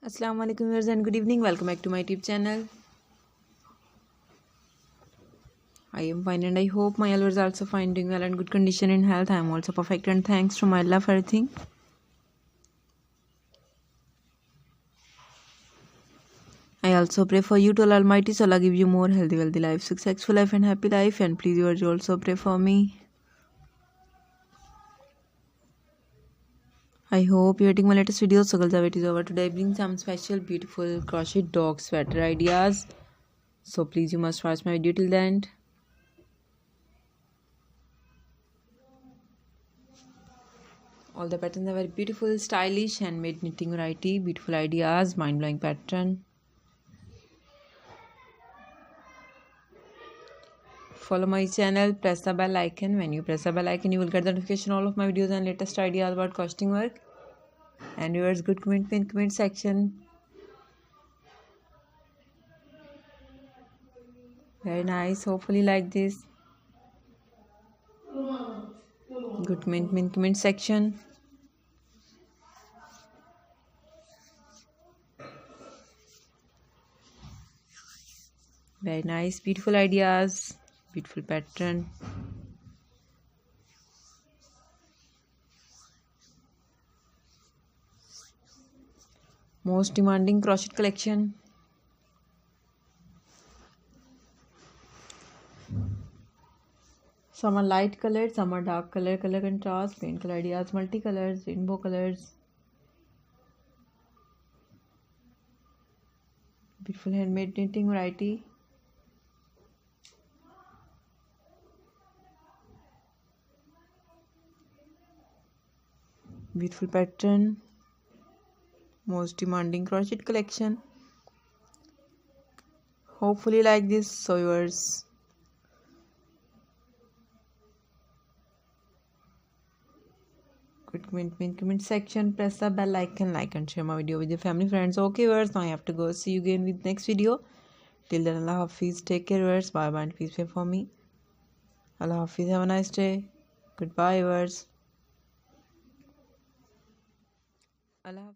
Assalamu alaikum viewers and good evening. Welcome back to my YouTube channel. I am fine and I hope my viewers are also fine, doing well and good condition in health. I am also perfect and thanks to my Allah for everything. I also pray for you to Allah Almighty, so Allah give you more healthy, wealthy life, successful life and happy life. And please viewers, you also pray for me. I hope you're getting my latest videos. So girls, the wait is over. Today I bring some special beautiful crochet dog sweater ideas. So please you must watch my video till the end. All the patterns are very beautiful, stylish, handmade knitting variety, beautiful ideas, mind-blowing pattern. Follow my channel, press the bell icon. When you press the bell icon, you will get the notification all of my videos and latest ideas about costing work. And viewers, good comment in comment section. Very nice. Hopefully like this. Good comment in comment section. Very nice. Beautiful ideas. Beautiful pattern. Most demanding crochet collection. Some are light colored, some are dark color contrast, paint color ideas, multicolors, rainbow colors. Beautiful handmade knitting variety. Beautiful pattern. Most demanding crochet collection. Hopefully like this, so yours. Good comment section. Press the bell icon, like and share my video with your family friends. Okay viewers, now I have to go. See you again with next video. Till then, Allah Hafiz. Take care viewers. Bye bye and please pray for me. Allah Hafiz. Have a nice day. Goodbye viewers. Allah